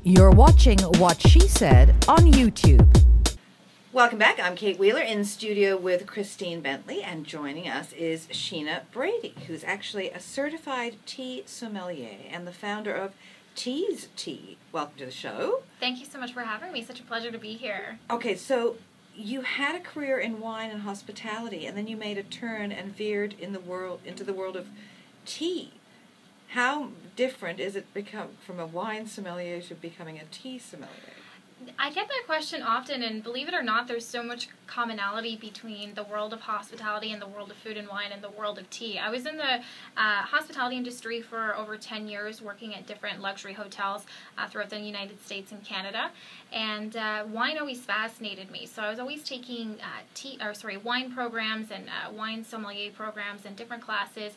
You're watching What She Said on YouTube. Welcome back. I'm Kate Wheeler in studio with Christine Bentley, and joining us is Sheena Brady, who's actually a certified tea sommelier and the founder of Tease Tea. Welcome to the show. Thank you so much for having me. Such a pleasure to be here. Okay, so you had a career in wine and hospitality, and then you made a turn and veered into the world of tea. How different is it become from a wine sommelier to becoming a tea sommelier? I get that question often, and believe it or not, there's so much commonality between the world of hospitality and the world of food and wine and the world of tea. I was in the hospitality industry for over 10 years, working at different luxury hotels throughout the United States and Canada, and wine always fascinated me. So I was always taking wine programs and wine sommelier programs and different classes.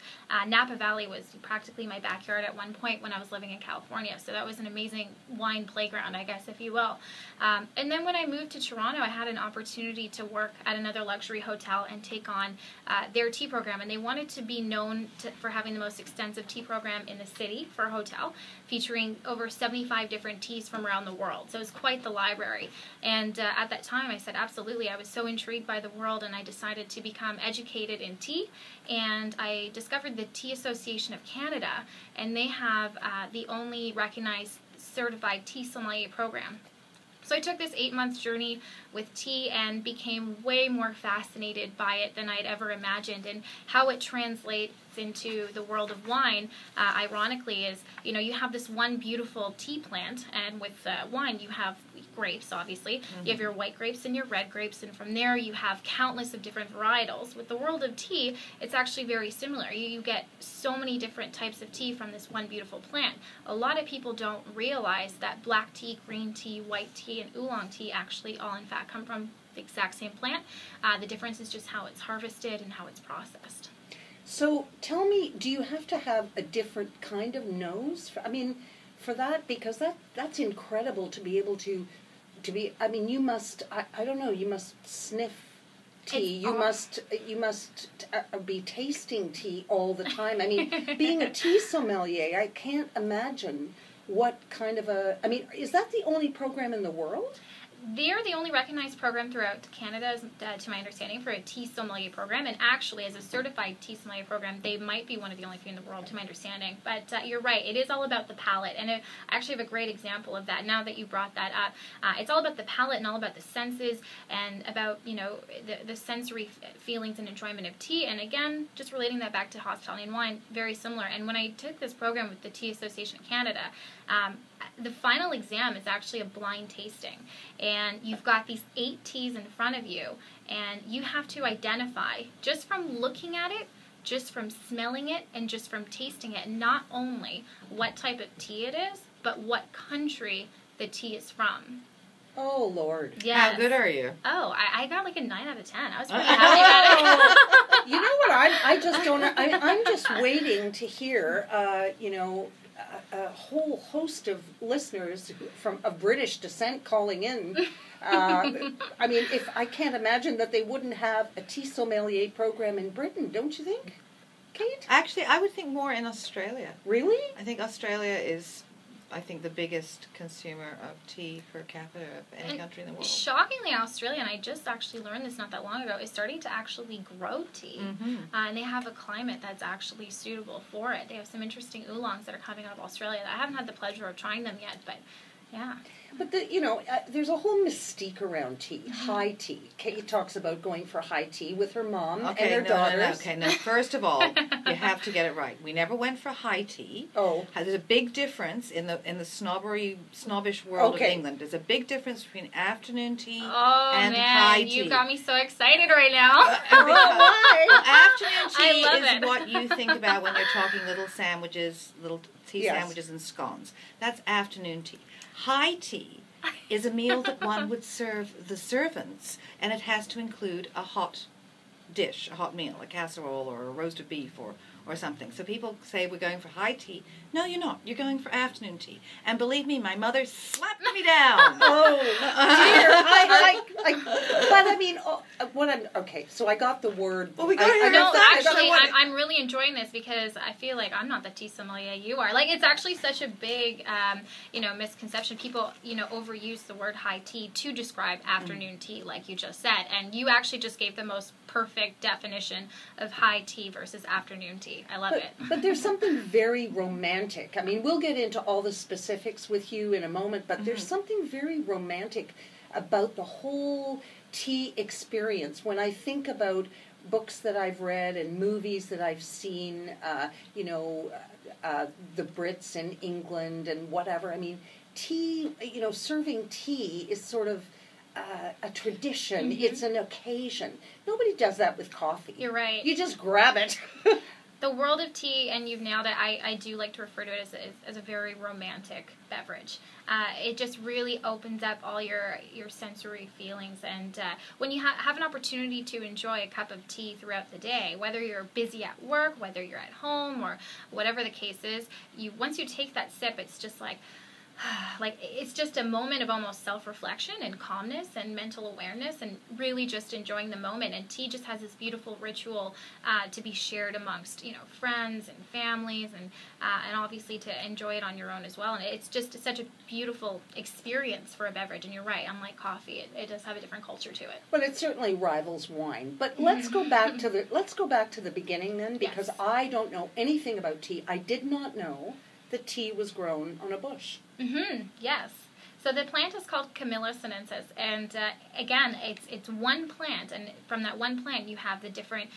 Napa Valley was practically my backyard at one point when I was living in California, so that was an amazing wine playground, I guess, if you will. And then when I moved to Toronto, I had an opportunity to work at another luxury hotel and take on their tea program. And they wanted to be known for having the most extensive tea program in the city for a hotel, featuring over 75 different teas from around the world. So it was quite the library. And at that time, I said, absolutely. I was so intrigued by the world, and I decided to become educated in tea. And I discovered the Tea Association of Canada, and they have the only recognized certified tea sommelier program. So I took this 8-month journey with tea and became way more fascinated by it than I'd ever imagined, and how it translates into the world of wine, ironically, is, you have this one beautiful tea plant, and with wine you have grapes, obviously. Mm-hmm. You have your white grapes and your red grapes, and from there you have countless of different varietals. With the world of tea, it's actually very similar. You get so many different types of tea from this one beautiful plant. A lot of people don't realize that black tea, green tea, white tea, and oolong tea actually all in fact come from the exact same plant. The difference is just how it's harvested and how it's processed. So tell me, do you have to have a different kind of nose? For that, because that's incredible to be able to be. I mean, you must. I don't know. You must sniff tea. You must be tasting tea all the time. I mean, being a tea sommelier, I can't imagine what kind of a. I mean, is that the only program in the world? They're the only recognized program throughout Canada, to my understanding, for a tea sommelier program. And actually, as a certified tea sommelier program, they might be one of the only few in the world, to my understanding. But you're right, it is all about the palate. And I actually have a great example of that now that you brought that up. It's all about the palate and all about the senses and about, the sensory feelings and enjoyment of tea. And again, just relating that back to hospitality and wine, very similar. And when I took this program with the Tea Association of Canada, the final exam is actually a blind tasting, and you've got these 8 teas in front of you, and you have to identify, just from looking at it, just from smelling it, and just from tasting it, not only what type of tea it is, but what country the tea is from. Oh, Lord. Yes. How good are you? Oh, I got like a 9 out of 10. I was pretty happy about it. You know what? I just don't. I'm just waiting to hear. A whole host of listeners of British descent calling in. I mean, if I can't imagine that they wouldn't have a tea sommelier program in Britain, don't you think, Kate? Actually, I would think more in Australia. Really? I think Australia is, the biggest consumer of tea per capita of any country in the world. Shockingly, Australia, and I just actually learned this not that long ago, is starting to actually grow tea. Mm-hmm. And they have a climate that's actually suitable for it. They have some interesting oolongs that are coming out of Australia. I haven't had the pleasure of trying them yet, but yeah. But there's a whole mystique around tea, high tea. Kate talks about going for high tea with her mom and her daughters. Okay, now first of all, you have to get it right. We never went for high tea. Oh, there's a big difference in the snobbish world of England. There's a big difference between afternoon tea and high tea. You got me so excited right now. Afternoon tea is what you think about when you're talking little sandwiches, little tea sandwiches and scones. That's afternoon tea. High tea is a meal that one would serve the servants, and it has to include a hot dish, a hot meal, a casserole or a roast of beef or or something. So people say we're going for high tea. No, you're not. You're going for afternoon tea. And believe me, my mother slapped me down. Oh, dear. But I mean, okay, so I got the word. Well, we got it. No, actually, I'm really enjoying this because I feel like I'm not the tea sommelier you are. Like, it's actually such a big, misconception. People, overuse the word high tea to describe afternoon tea, like you just said. And you actually just gave the most perfect definition of high tea versus afternoon tea. I love it. But there's something very romantic. I mean, we'll get into all the specifics with you in a moment, but there's something very romantic about the whole tea experience. When I think about books that I've read and movies that I've seen, the Brits in England and whatever, I mean, tea, serving tea is sort of a tradition. It's an occasion. Nobody does that with coffee. You're right. You just grab it. The world of tea, and you've nailed it, I do like to refer to it as a very romantic beverage. It just really opens up all your sensory feelings. And when you have an opportunity to enjoy a cup of tea throughout the day, whether you're busy at work, whether you're at home, or whatever the case is, once you take that sip, it's just like it's just a moment of almost self-reflection and calmness and mental awareness and really just enjoying the moment. And tea just has this beautiful ritual to be shared amongst, friends and families and obviously to enjoy it on your own as well. And it's just such a beautiful experience for a beverage. And you're right, unlike coffee, it does have a different culture to it. But it certainly rivals wine. But let's go back to the beginning then, because Yes. I don't know anything about tea. I did not know that tea was grown on a bush. Yes. So the plant is called Camellia sinensis, and again, it's one plant, and from that one plant you have the different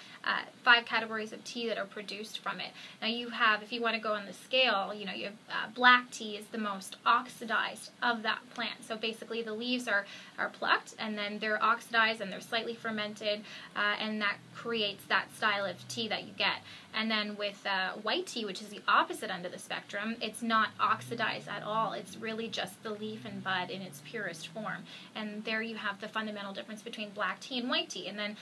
5 categories of tea that are produced from it. Now you have, if you want to go on the scale, you have black tea is the most oxidized of that plant. So basically the leaves are plucked, and then they're oxidized and they're slightly fermented, and that creates that style of tea that you get. And then with white tea, which is the opposite end of the spectrum, it's not oxidized at all. It's really just the leaf and bud in its purest form. And there you have the fundamental difference between black tea and white tea. And then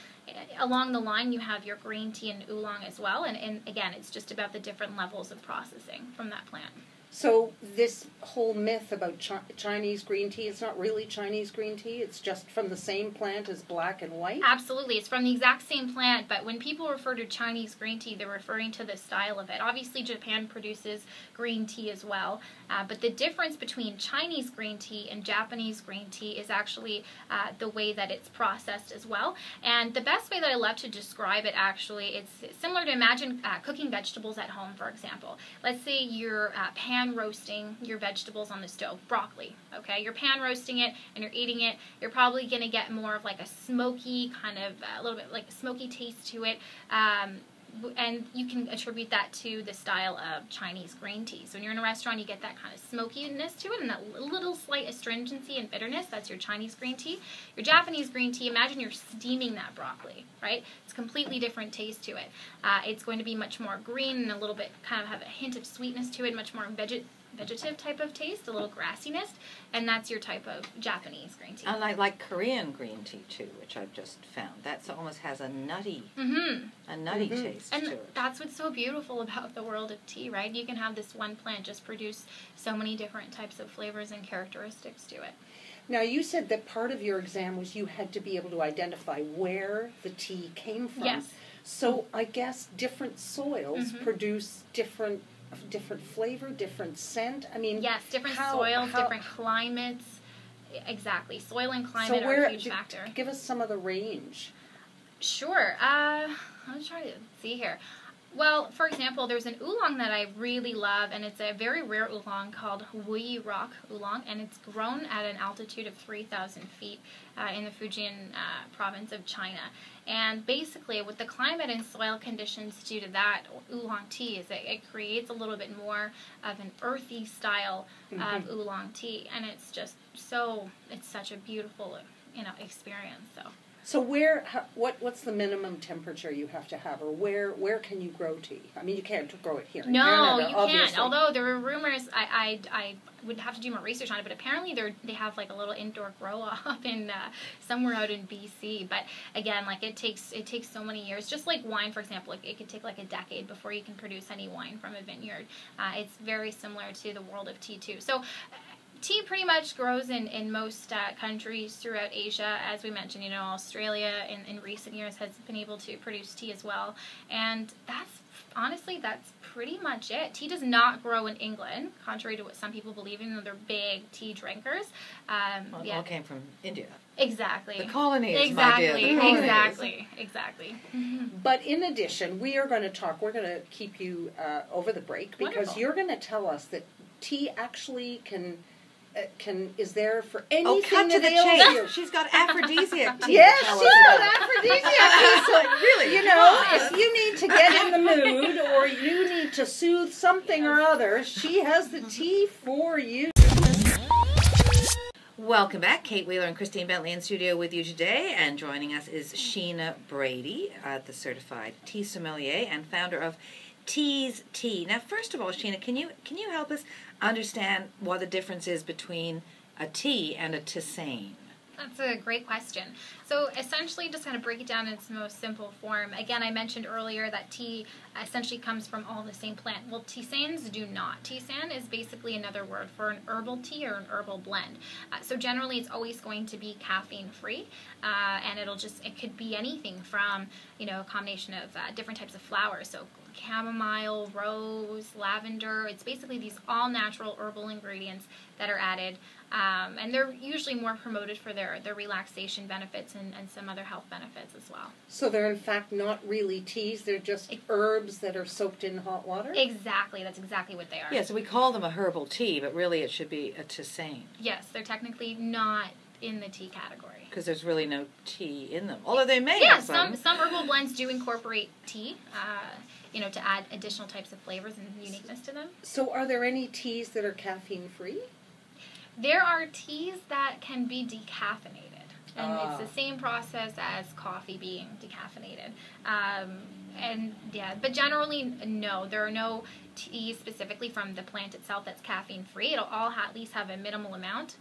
along the line, you have your green tea and oolong as well. And again, it's just about the different levels of processing from that plant. So this whole myth about Chinese green tea, it's not really Chinese green tea, it's just from the same plant as black and white? Absolutely. It's from the exact same plant, but when people refer to Chinese green tea, they're referring to the style of it. Obviously, Japan produces green tea as well, but the difference between Chinese green tea and Japanese green tea is actually the way that it's processed as well. And the best way that I love to describe it, actually, it's similar to imagine cooking vegetables at home, for example. Let's say you're pan roasting your vegetables on the stove, broccoli, okay? You're pan roasting it and you're eating it. You're probably going to get more of like a smoky kind of, a little bit like a smoky taste to it. And you can attribute that to the style of Chinese green tea. So when you're in a restaurant, you get that kind of smokiness to it and that little slight astringency and bitterness. That's your Chinese green tea. Your Japanese green tea, imagine you're steaming that broccoli, right? It's a completely different taste to it. It's going to be much more green and a little bit kind of have a hint of sweetness to it, much more vegetative type of taste, a little grassiness, and that's your type of Japanese green tea. And I like Korean green tea too, which I've just found. That almost has a nutty, taste and to it. That's what's so beautiful about the world of tea, right? You can have this one plant just produce so many different types of flavors and characteristics to it. Now, you said that part of your exam was you had to be able to identify where the tea came from. Yes. So I guess different soils produce different flavor, different scent. I mean, yes, different soils, different climates. Exactly. Soil and climate are a huge factor. Give us some of the range. Sure. I'm trying to see here. Well, for example, there's an oolong that I really love, and it's a very rare oolong called Wuyi Rock Oolong, and it's grown at an altitude of 3,000 feet in the Fujian province of China. And basically, with the climate and soil conditions due to that, oolong tea is it creates a little bit more of an earthy style of oolong tea, and it's just it's such a beautiful experience. So. So what's the minimum temperature you have to have, or where can you grow tea? I mean, you can't grow it here. In No, Canada, you obviously. can't. Although there were rumors, I would have to do more research on it, but apparently they have like a little indoor grow up in somewhere out in BC. But again, like it takes so many years. Just like wine, for example, like it could take like a decade before you can produce any wine from a vineyard. It's very similar to the world of tea too. So. Tea pretty much grows in most countries throughout Asia. As we mentioned, Australia in recent years has been able to produce tea as well. And that's pretty much it. Tea does not grow in England, contrary to what some people believe, even though they're big tea drinkers. It all came from India. Exactly. The colonies, exactly. my dear. The colonies. Exactly. But in addition, we're going to keep you over the break, because Wonderful. you're going to tell us that tea actually is there for anything cut to that the ails chase. you. She's got aphrodisiac tea. Yes, to tell she's us got about. aphrodisiac. So, Really? if you need to get in the mood, or you need to soothe something or other, she has the tea for you. Welcome back. Kate Wheeler and Christine Bentley in studio with you today, and joining us is Sheena Brady, the certified tea sommelier and founder of Tease Tea. Now, first of all, Sheena, can you help us understand what the difference is between a tea and a tisane? That's a great question. So essentially, just kind of break it down in its most simple form. Again, I mentioned earlier that tea essentially comes from all the same plant. Well, tisanes do not. Tisane is basically another word for an herbal tea or an herbal blend. So generally, it's always going to be caffeine-free, and it could be anything from, a combination of different types of flowers. So chamomile, rose, lavender. It's basically these all-natural herbal ingredients that are added. And they're usually more promoted for their relaxation benefits and some other health benefits as well. So they're in fact not really teas, they're just herbs that are soaked in hot water? Exactly, that's exactly what they are. Yeah, so we call them a herbal tea, but really it should be a tisane. Yes, they're technically not in the tea category. Because there's really no tea in them. Although they may Yeah, have some. some herbal blends do incorporate tea, to add additional types of flavors and uniqueness to them. So are there any teas that are caffeine-free? There are teas that can be decaffeinated, and it's the same process as coffee being decaffeinated. But generally, no, there are no teas specifically from the plant itself that's caffeine-free. It'll all at least have a minimal amount.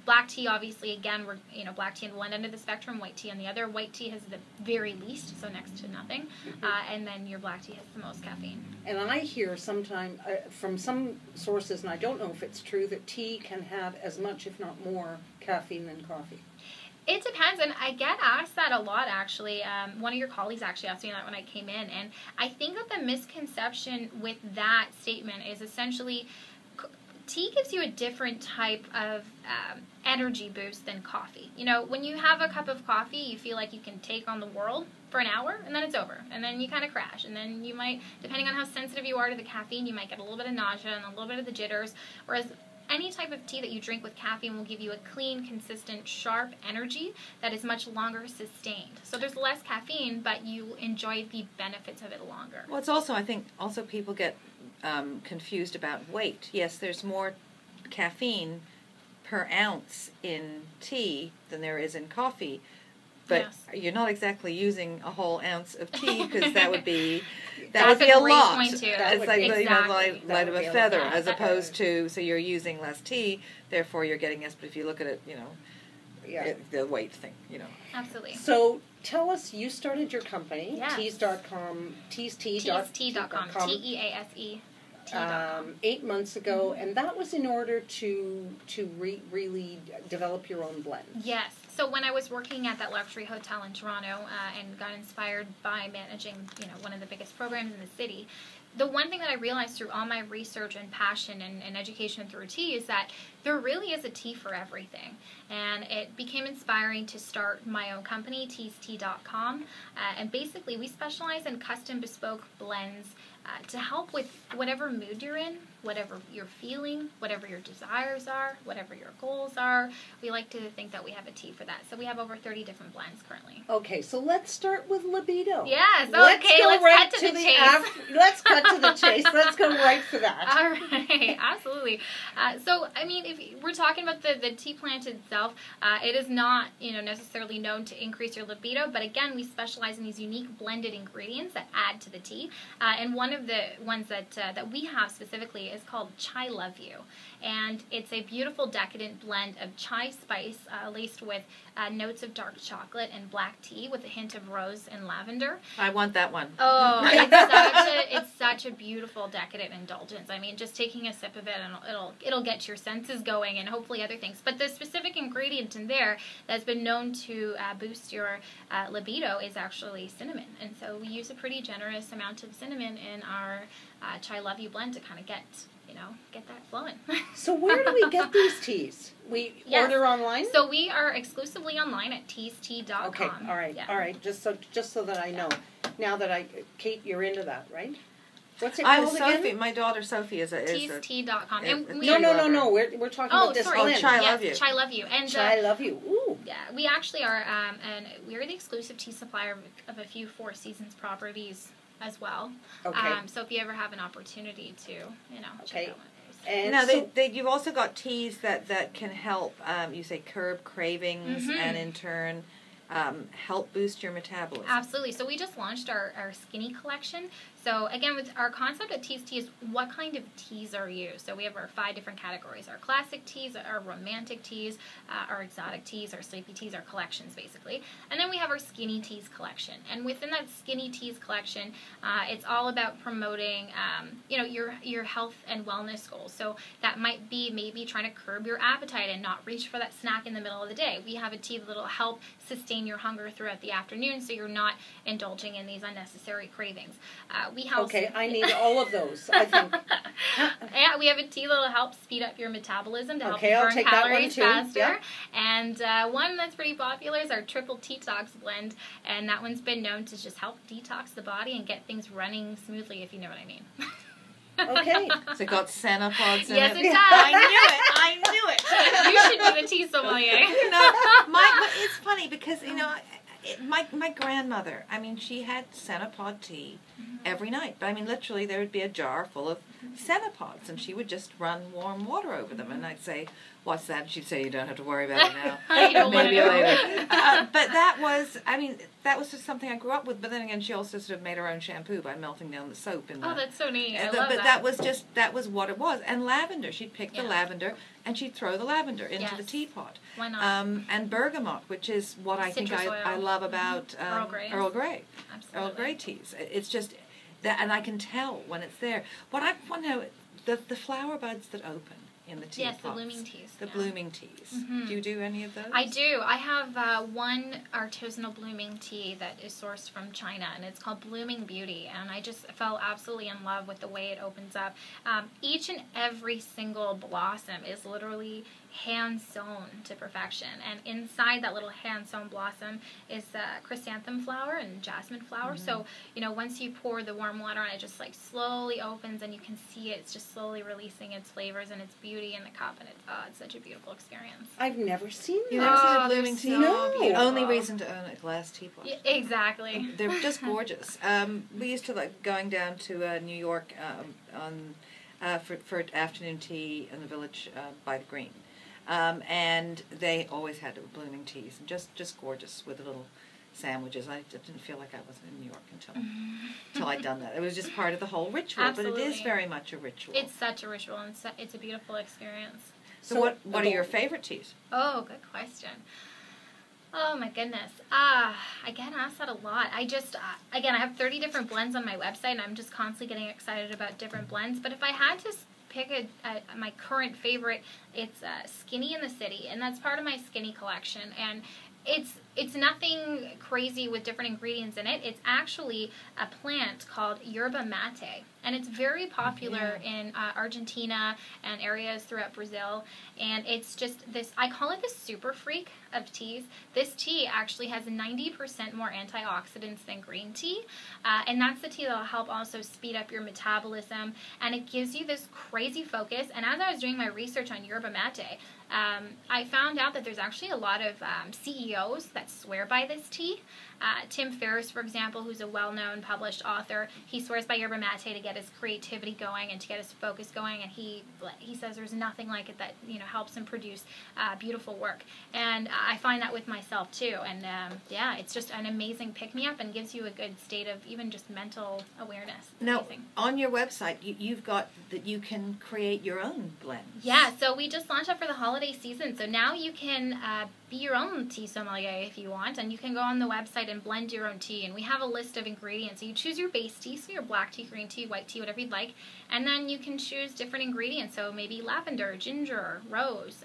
Black tea, obviously, again, black tea on one end of the spectrum, white tea on the other. White tea has the very least, so next to nothing, and then your black tea has the most caffeine. And I hear sometimes from some sources, and I don't know if it's true, that tea can have as much, if not more, caffeine than coffee. It depends, and I get asked that a lot, actually. One of your colleagues actually asked me that when I came in, and I think that the misconception with that statement is essentially tea gives you a different type of energy boost than coffee. When you have a cup of coffee, you feel like you can take on the world for an hour, and then it's over, and then you kind of crash, and then you might, depending on how sensitive you are to the caffeine, you might get a little bit of nausea and a little bit of the jitters, whereas any type of tea that you drink with caffeine will give you a clean, consistent, sharp energy that is much longer sustained. So there's less caffeine, but you enjoy the benefits of it longer. Well, it's also, I think, people get confused about weight. Yes, there's more caffeine per ounce in tea than there is in coffee, but Yes. you're not exactly using a whole ounce of tea, because that would be a great lot. point, too. It's like Exactly. light of a That would be a feather, lot. as opposed to, so you're using less tea, therefore you're getting less. But if you look at it, the weight thing, Absolutely. So tell us, you started your company, Yes. Tease.com, Teasetea.com, teasetea.com, TEASE. tea.com. 8 months ago, and that was in order to really develop your own blend. Yes. So when I was working at that luxury hotel in Toronto and got inspired by managing, one of the biggest programs in the city, the one thing that I realized through all my research and passion and education through tea is that there really is a tea for everything. And it became inspiring to start my own company, teasetea.com. And basically, we specialize in custom bespoke blends to help with whatever mood you're in. whatever you're feeling, whatever your desires are, whatever your goals are. We like to think that we have a tea for that. So we have over 30 different blends currently. Okay, so let's start with Libido. Yes, let's okay, let's right cut to the chase. Let's cut to the chase. Let's go right for that. All right, absolutely. So, I mean, if we're talking about the tea plant itself, it is not, necessarily known to increase your libido, but again, we specialize in these unique blended ingredients that add to the tea. And one of the ones that we have specifically is called Chai Love You. And it's a beautiful decadent blend of chai spice laced with notes of dark chocolate and black tea with a hint of rose and lavender. I want that one. Oh, it's such a beautiful decadent indulgence. I mean, just taking a sip of it, and it'll get your senses going, and hopefully other things. But the specific ingredient in there that's been known to boost your libido is actually cinnamon. And so we use a pretty generous amount of cinnamon in our Chai Love You blend to kind of get that flowing. So where do we get these teas? We order online? So we are exclusively online at teasetea.com. Okay, all right, Yeah. all right. Just so that I know. Now that Kate, you're into that, right? What's it I'm called Sophie. again? My daughter Sophie is a teasetea.com. No. We're talking about this blend. Chai Love You. Chai Love You. And Chai Love You. Ooh. Yeah, we actually are, and we're the exclusive tea supplier of a few Four Seasons properties as well. Okay. So if you ever have an opportunity to, check out one of those. And now, so, you've also got teas that can help, you say, curb cravings and in turn help boost your metabolism. Absolutely. So we just launched our skinny collection. So again, with our concept at Tease Tea is what kind of teas are you? So we have our 5 different categories: our classic teas, our romantic teas, our exotic teas, our sleepy teas, our collections basically. And then we have our skinny teas collection. And within that skinny teas collection, it's all about promoting, your health and wellness goals. So that might be maybe trying to curb your appetite and not reach for that snack in the middle of the day. We have a tea that will help sustain your hunger throughout the afternoon, so you're not indulging in these unnecessary cravings. I need all of those, I think. Yeah, we have a tea that will help speed up your metabolism to help you I'll burn take that one calories too. faster. Yeah. And one that's pretty popular is our triple detox blend, and that one's been known to just help detox the body and get things running smoothly, if you know what I mean. Okay. So it got Senapods in Yes, it. it does. I knew it. You should be the tea sommelier. It's funny because, my grandmother, she had Senapod tea every night. But, literally there would be a jar full of Senapods, and she would just run warm water over them. And I'd say, what's that? And she'd say, you don't have to worry about it now. You don't want to Maybe know. later. But that was just something I grew up with. But then again, she also sort of made her own shampoo by melting down the soap in Oh, that. that's so neat. I love But that. that was what it was. And lavender. She'd pick the Yeah. lavender and she'd throw the lavender into the Yes. teapot. Why not? And bergamot, which is what I think Citrus I oil. love about Earl Grey. Earl Grey. Absolutely. Earl Grey teas. It's just that, and I can tell when it's there. What I want to know, the flower buds that open in the teapots. Yes, the blooming teas. The yeah. blooming teas. Mhm. Do you do any of those? I do. I have one artisanal blooming tea that is sourced from China, and it's called Blooming Beauty, and I just fell absolutely in love with the way it opens up. Each and every single blossom is literally hand-sewn to perfection, and inside that little hand-sewn blossom is chrysanthemum flower and jasmine flower. So, once you pour the warm water on it, just slowly opens, and you can see it's just slowly releasing its flavors and its beauty in the cup, and it's such a beautiful experience. I've never seen You've that. never seen a Oh, blooming they're tea? so No. beautiful. Only reason to own a glass teapot. Yeah, exactly. They're just gorgeous. We used to like going down to New York for afternoon tea in the village by the Green. And they always had blooming teas, and just gorgeous with little sandwiches. I didn't feel like I was in New York until I'd done that. It was just part of the whole ritual, Absolutely. but it is very much a ritual. It's such a ritual, and it's a beautiful experience. So what are your favorite teas? Oh, good question. Oh my goodness. I get asked that a lot. I just, again, I have 30 different blends on my website, and I'm just constantly getting excited about different blends. But if I had to pick my current favorite, it's Skinny in the City, and that's part of my Skinny collection. And It's nothing crazy with different ingredients in it. It's actually a plant called yerba mate, and it's very popular in Argentina and areas throughout Brazil. And it's just this, I call it the super freak of teas. This tea actually has 90% more antioxidants than green tea, and that's the tea that will help also speed up your metabolism, and it gives you this crazy focus. And as I was doing my research on yerba mate, I found out that there's actually a lot of CEOs that swear by this tea. Tim Ferriss, for example, who's a well-known published author, he swears by yerba mate to get his creativity going and to get his focus going, and he says there's nothing like it that helps him produce beautiful work. And I find that with myself too. And it's just an amazing pick-me-up and gives you a good state of even just mental awareness. It's now, amazing. On your website, you've got that you can create your own blends. Yeah, so we just launched that for the holiday season. So now you can be your own tea sommelier if you want, and you can go on the website and blend your own tea. And we have a list of ingredients. So you choose your base tea, so your black tea, green tea, white tea, whatever you'd like, and then you can choose different ingredients. So maybe lavender, ginger, rose,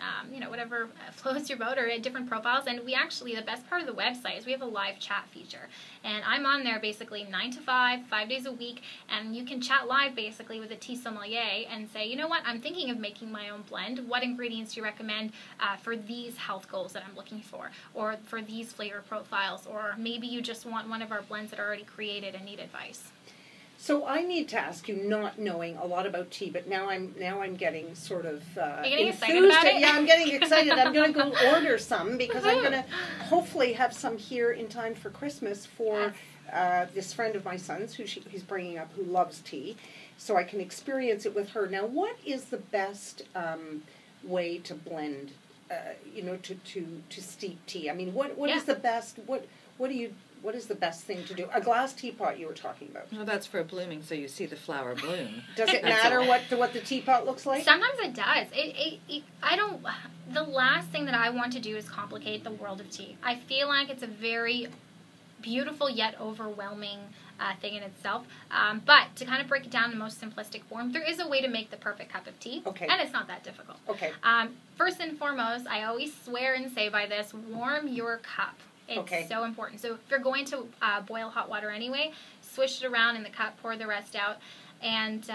whatever floats your boat, or different profiles. And we actually, the best part of the website is we have a live chat feature. And I'm on there basically 9 to 5, 5 days a week, and you can chat live basically with a tea sommelier and say, you know what, I'm thinking of making my own blend. What ingredients do you recommend for these health goals that I'm looking for, or for these flavor profiles, or maybe you just want one of our blends that are already created and need advice. So I need to ask you, not knowing a lot about tea, but now I'm getting sort of Are you getting enthused. excited about it? Yeah, I'm getting excited. I'm going to go order some because I'm going to hopefully have some here in time for Christmas for this friend of my son's who he's bringing up, who loves tea, so I can experience it with her. Now, what is the best way to blend? To steep tea. I mean, what is the best? What is the best thing to do? A glass teapot you were talking about. Well, that's for blooming, so you see the flower bloom. Does it matter what the teapot looks like? Sometimes it does. I don't. The last thing that I want to do is complicate the world of tea. I feel like it's a very beautiful yet overwhelming thing in itself. But to kind of break it down in the most simplistic form, there is a way to make the perfect cup of tea. Okay. And it's not that difficult. Okay. First and foremost, I always swear and say by this, warm your cup. It's so important. So if you're going to boil hot water anyway, swish it around in the cup, pour the rest out, and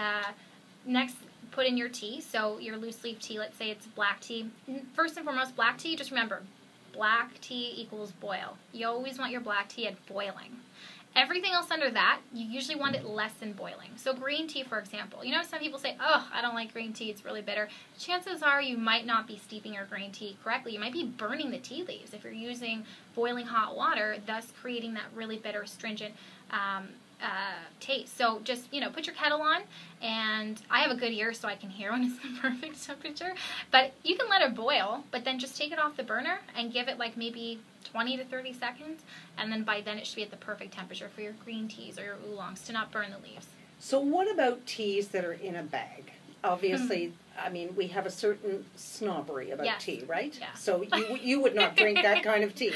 next put in your tea. So your loose leaf tea, let's say it's black tea. First and foremost, black tea, just remember, black tea equals boil. You always want your black tea at boiling. Everything else under that, you usually want it less than boiling. So green tea, for example. Some people say, oh, I don't like green tea, it's really bitter. Chances are you might not be steeping your green tea correctly. You might be burning the tea leaves if you're using boiling hot water, thus creating that really bitter, astringent taste. So just, put your kettle on, and I have a good ear so I can hear when it's the perfect temperature. But you can let it boil, but then just take it off the burner and give it like maybe 20 to 30 seconds, and then by then it should be at the perfect temperature for your green teas or your oolongs to not burn the leaves. So what about teas that are in a bag? Obviously, I mean, we have a certain snobbery about tea, right? Yeah. So you would not drink that kind of tea.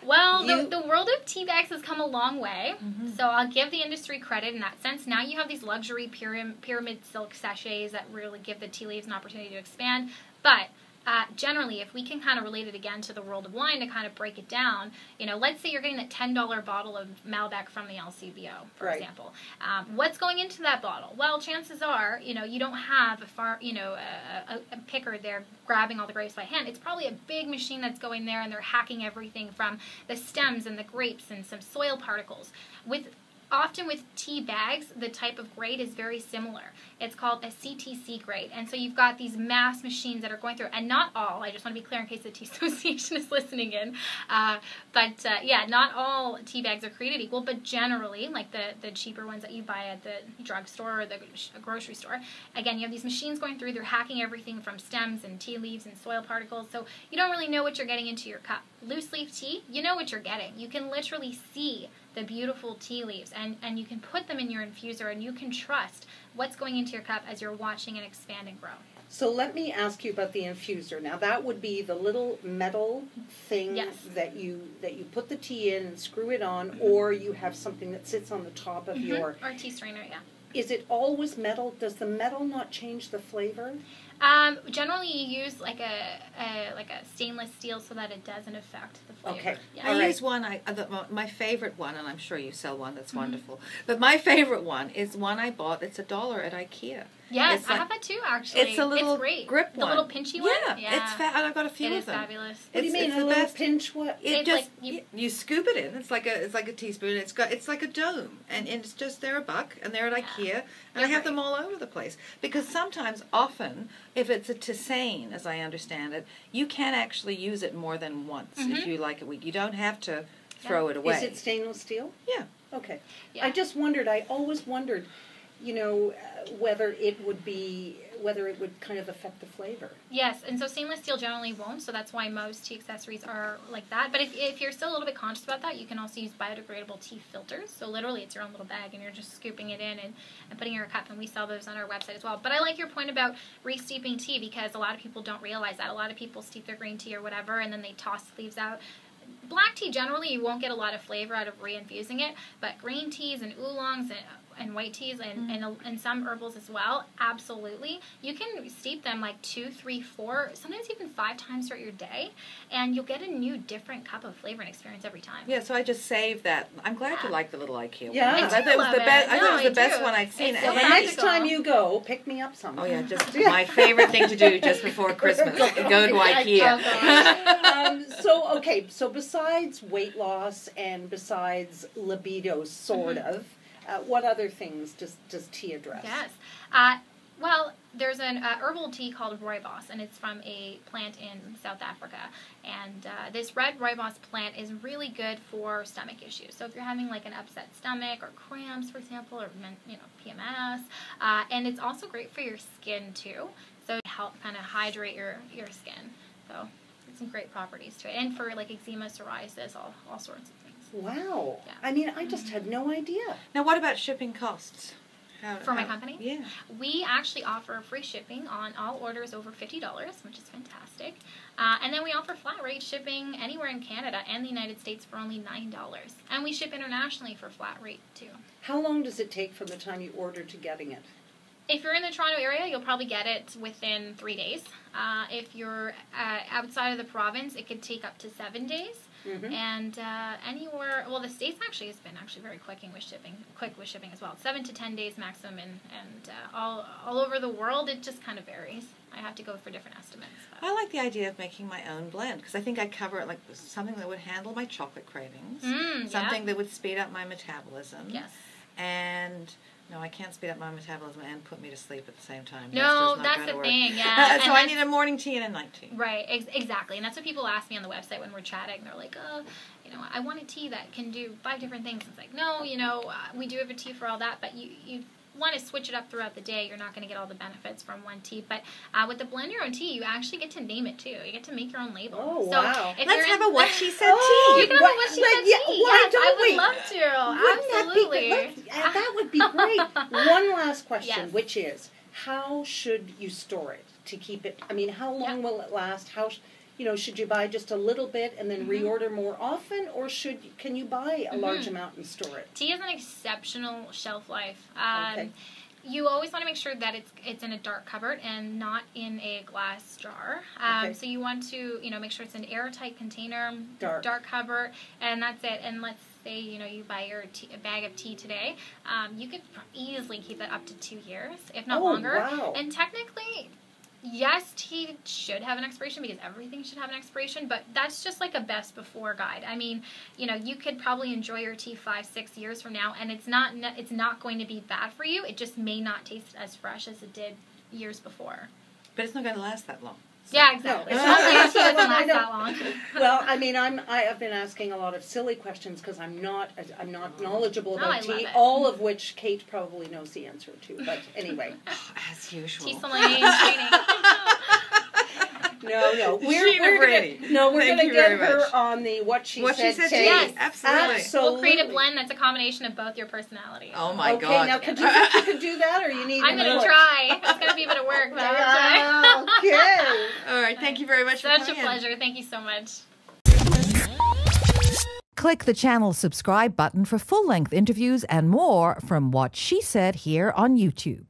Well, the world of tea bags has come a long way, so I'll give the industry credit in that sense. Now you have these luxury pyramid silk sachets that really give the tea leaves an opportunity to expand, but generally, if we can kind of relate it again to the world of wine to kind of break it down, let's say you're getting that $10 bottle of Malbec from the LCBO, for example. What's going into that bottle? Well, chances are, you don't have a picker there grabbing all the grapes by hand. It's probably a big machine that's going there, and they're hacking everything from the stems and the grapes and some soil particles. Often with tea bags, the type of grade is very similar. It's called a CTC grade. And so you've got these mass machines that are going through, and not all, I just want to be clear in case the Tea Association is listening in, not all tea bags are created equal, but generally, like the cheaper ones that you buy at the drugstore or the grocery store, again, you have these machines going through, they're hacking everything from stems and tea leaves and soil particles, so you don't really know what you're getting into your cup. Loose leaf tea, you know what you're getting. You can literally see the beautiful tea leaves, and you can put them in your infuser, and you can trust what's going into your cup as you're watching it expand and grow. So let me ask you about the infuser. Now that would be the little metal thing that you put the tea in and screw it on, or you have something that sits on the top of your... Or tea strainer, yeah. Is it always metal? Does the metal not change the flavor? Generally, you use like a stainless steel so that it doesn't affect the flavor. Okay. Yeah. I use one, my favorite one, and I'm sure you sell one that's wonderful, but my favorite one is one I bought. It's $1 at IKEA. Yes, It's I like- have that too, actually. It's a little great. grip the one. little pinchy one? Yeah, it's fat, and I've got a few It of is them. fabulous. What do you mean, It's a the little best. pinch what? It It's just like you scoop it in. It's like a teaspoon. It's like a dome, and it's just they're $1, and they're at IKEA, and I They're have them great. all over the place because often, if it's a tisane, as I understand it, you can actually use it more than once if you like it. You don't have to throw it away. Is it stainless steel? Yeah. Okay. Yeah. I just wondered, I always wondered, whether it would kind of affect the flavor. Yes, and so stainless steel generally won't, so that's why most tea accessories are like that. But if you're still a little bit conscious about that, you can also use biodegradable tea filters. So literally it's your own little bag and you're just scooping it in and putting it in your cup, and we sell those on our website as well. But I like your point about re-steeping tea because a lot of people don't realize that. A lot of people steep their green tea or whatever and then they toss the leaves out. Black tea, generally, you won't get a lot of flavor out of re-infusing it, but green teas and oolongs and white teas and some herbals as well, absolutely. You can steep them like 2, 3, 4, sometimes even 5 times throughout your day, and you'll get a new, different cup of flavor and experience every time. Yeah, so I just saved that. I'm glad you like the little IKEA Yeah. one. I I thought do it was love the it. best. I No, thought it was I the best do. one I'd seen. It's So so the Yeah. next practical. time you go, pick me up some. Oh yeah, just my favorite thing to do just before Christmas. Go to IKEA. So besides weight loss and besides libido, sort of, what other things does tea address? Yes. Well, there's an herbal tea called rooibos, and it's from a plant in South Africa. And this red rooibos plant is really good for stomach issues. So if you're having like an upset stomach or cramps, for example, or PMS, and it's also great for your skin too. So it help kind of hydrate your skin. So it's some great properties to it, and for like eczema, psoriasis, all sorts of things. Wow. Yeah. I mean, I just had no idea. Now, what about shipping costs? For my company? Yeah. We actually offer free shipping on all orders over $50, which is fantastic. And then we offer flat rate shipping anywhere in Canada and the United States for only $9. And we ship internationally for flat rate too. How long does it take from the time you order to getting it? If you're in the Toronto area, you'll probably get it within 3 days. If you're outside of the province, it could take up to 7 days. Mm-hmm. And anywhere, well, the States actually has been very quick with shipping as well. 7 to 10 days maximum, and all over the world, it just kind of varies. I have to go for different estimates. But. I like the idea of making my own blend because I think I'd cover it like something that would handle my chocolate cravings, something that would speed up my metabolism. Yes. And no, I can't speed up my metabolism and put me to sleep at the same time. No, just not that's going the to work. thing, yeah. So I need a morning tea and a night tea. Right, exactly. And that's what people ask me on the website when we're chatting. They're like, oh, I want a tea that can do 5 different things. It's like, no, we do have a tea for all that, but you want to switch it up throughout the day. You're not going to get all the benefits from one tea. But with the blend your own tea, you actually get to name it too. You get to make your own label. Oh, so wow. Let's have a what she said Oh, tea. You can have a what she said tea. Why Yes, don't I would we? love to. Wouldn't Absolutely. that would be great. One last question, Yes. which is, how should you store it to keep it? I mean, how long will it last? Should you buy just a little bit and then reorder more often, or can you buy a large amount and store it? Tea has an exceptional shelf life. Okay. You always want to make sure that it's in a dark cupboard and not in a glass jar. Okay. So you want to make sure it's an airtight container, Dark cupboard, and that's it. And let's say you buy a bag of tea today, you could easily keep that up to 2 years, if not longer. Wow. And technically, yes, tea should have an expiration because everything should have an expiration, but that's just like a best before guide. I mean, you could probably enjoy your tea 5-6 years from now, and it's not going to be bad for you. It just may not taste as fresh as it did years before. But it's not going to last that long. Yeah, exactly. No, It's not like tea doesn't I last know. that long. Well, I mean, I have been asking a lot of silly questions because I'm not knowledgeable about I love tea. it. All of which Kate probably knows the answer to. But anyway, As usual. Tea sommelier in training. no, Sheena Brady. we're Thank gonna you get very her much. on the what she said tea. tea. Yes. Absolutely. Absolutely. We'll create a blend that's a combination of both your personalities. Oh my Okay, God. now could you think you could do that, or you need? I'm going to input? try. It's going to be a bit of work, but I'm going to try. Okay. All right. Thank you very much for Such a coming in. pleasure. Thank you so much. Click the channel subscribe button for full-length interviews and more from What She Said here on YouTube.